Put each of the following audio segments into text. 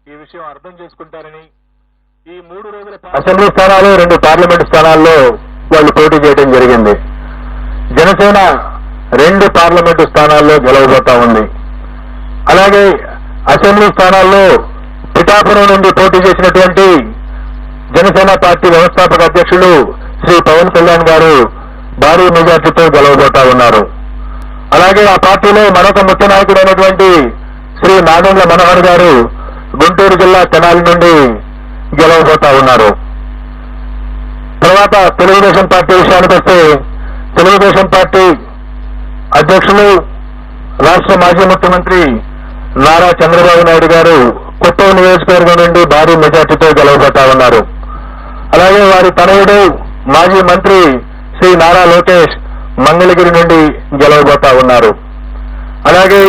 ఈ విషయం అర్థం చేసుకుంటారని ఈ 3 రోజుల అసెంబ్లీ స్థానాలు 2 పార్లమెంట్ స్థానాల్లో వాళ్ళు పోటీ చేయడం జరిగింది. జనసేన 2 పార్లమెంటు స్థానాల్లో గెలవబోతా ఉంది. అలాగే అసెంబ్లీ స్థానాల్లో పిఠాపురం నుండి పోటీ చేసినటువంటి జనసేన పార్టీ వ్యవస్థాపక అధ్యక్షులు శ్రీ పవన్ కళ్యాణ్ గారు భారీ మెజార్టీతో గెలవబోతా ఉన్నారు. అలాగే ఆ పార్టీలో మరొక ముఖ్య నాయకుడైనటువంటి శ్రీ నాదెండ్ల మనోహర్ గారు గుంటూరు జిల్లా తెనాలి నుండి గెలవబోతా ఉన్నారు. తర్వాత తెలుగుదేశం పార్టీ విషయానికి వస్తే తెలుగుదేశం పార్టీ అధ్యక్షులు రాష్ట్ర మాజీ ముఖ్యమంత్రి నారా చంద్రబాబు నాయుడు గారు కొత్తూరు నియోజకవర్గం నుండి భారీ మెజార్టీతో గెలవబోతా ఉన్నారు. అలాగే వారి తనయుడు మాజీ మంత్రి శ్రీ నారా లోకేష్ మంగళగిరి నుండి గెలవబోతా ఉన్నారు. అలాగే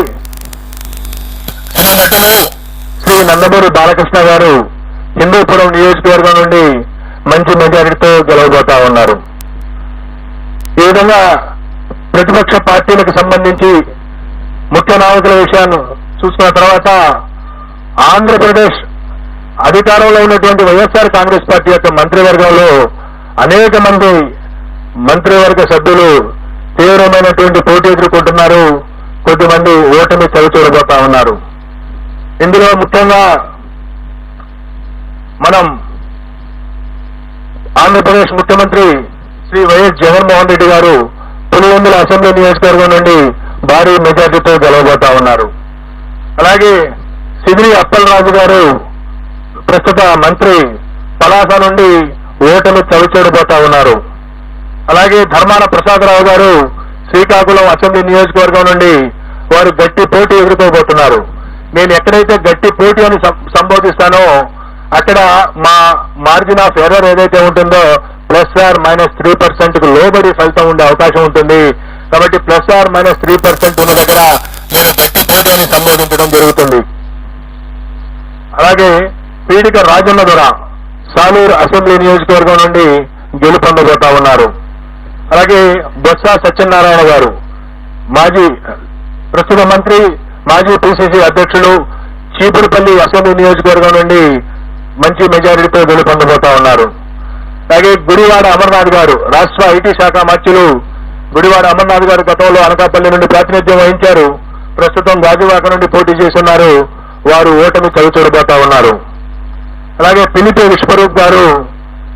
నటులు శ్రీ నందమూరి బాలకృష్ణ గారు హిందూపురం నియోజకవర్గం నుండి మంచి మెజారిటీతో గెలవబోతా ఉన్నారు. ఈ విధంగా ప్రతిపక్ష పార్టీలకు సంబంధించి ముఖ్య నాయకుల విషయాన్ని చూసుకున్న తర్వాత ఆంధ్రప్రదేశ్ అధికారంలో ఉన్నటువంటి వైఎస్ఆర్ కాంగ్రెస్ పార్టీ యొక్క మంత్రివర్గంలో అనేక మంది మంత్రివర్గ సభ్యులు తీవ్రమైనటువంటి పోటీ ఎదుర్కొంటున్నారు. కొద్దిమంది ఓటమి చవిచూడబోతా ఉన్నారు. ఇందులో ముఖ్యంగా మనం ఆంధ్రప్రదేశ్ ముఖ్యమంత్రి శ్రీ వైఎస్ జగన్మోహన్ రెడ్డి గారు పులివెందుల అసెంబ్లీ నియోజకవర్గం నుండి భారీ మెజార్టీతో గెలవబోతా ఉన్నారు. అలాగే సిదిరి అప్పలరాజు గారు ప్రస్తుత మంత్రి పలాస నుండి ఓటమి చవిచూడబోతా ఉన్నారు. అలాగే ధర్మాన ప్రసాదరావు గారు శ్రీకాకుళం అసెంబ్లీ నియోజకవర్గం నుండి వారు గట్టి పోటీ ఎదుర్కోబోతున్నారు. నేను ఎక్కడైతే గట్టి పోటీ అని సంబోధిస్తానో అక్కడ మా మార్జిన్ ఆఫ్ ఎర్రర్ ఏదైతే ఉంటుందో +or-3% కు లోబడి ఫలితం ఉండే అవకాశం ఉంటుంది. కాబట్టి +or-3% ఉన్న దగ్గర నేను గట్టి పోటీ అని సంబోధించడం జరుగుతుంది. అలాగే పీడిక రాజన్న దొర సాలూరు అసెంబ్లీ నియోజకవర్గం నుండి గెలుపొందబోతా ఉన్నారు. అలాగే బొత్స సత్యనారాయణ గారు ప్రస్తుత మంత్రి మాజీ పిసిసి అధ్యక్షులు చీపురుపల్లి అసెంబ్లీ నియోజకవర్గం నుండి మంచి మెజారిటీతో గెలుపొందబోతా ఉన్నారు. అలాగే గుడివాడ అమర్నాథ్ గారు రాష్ట్ర ఐటీ శాఖ మంత్రులు గుడివాడ అమర్నాథ్ గారు గతంలో అనకాపల్లి నుండి ప్రాతినిధ్యం వహించారు. ప్రస్తుతం గాజువాక నుండి పోటీ చేస్తున్నారు. వారు ఓటమి చవిచూడబోతా ఉన్నారు. అలాగే పిలిపి విశ్వరూప్ గారు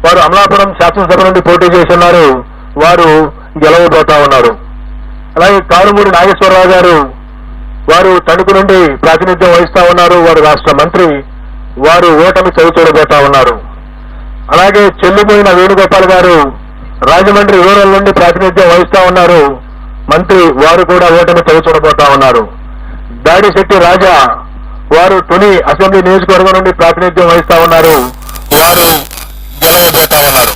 వారు అమలాపురం శాసనసభ నుండి పోటీ చేస్తున్నారు. వారు గెలవబోతా ఉన్నారు. అలాగే కారుమూరి నాగేశ్వరరావు గారు వారు తణుకు నుండి ప్రాతినిధ్యం వహిస్తా ఉన్నారు. వారు రాష్ట్ర మంత్రి. వారు ఓటమి చవిచూడబోతా ఉన్నారు. అలాగే చెల్లిపోయిన వేణుగోపాల్ గారు రాజమండ్రి రూరల్ నుండి ప్రాతినిధ్యం వహిస్తా ఉన్నారు. మంత్రి. వారు కూడా ఓటమి చవిచూడబోతా ఉన్నారు. దాడిశెట్టి రాజా వారు తుని అసెంబ్లీ నియోజకవర్గం నుండి ప్రాతినిధ్యం వహిస్తా ఉన్నారు. వారు గెలవబోతా ఉన్నారు.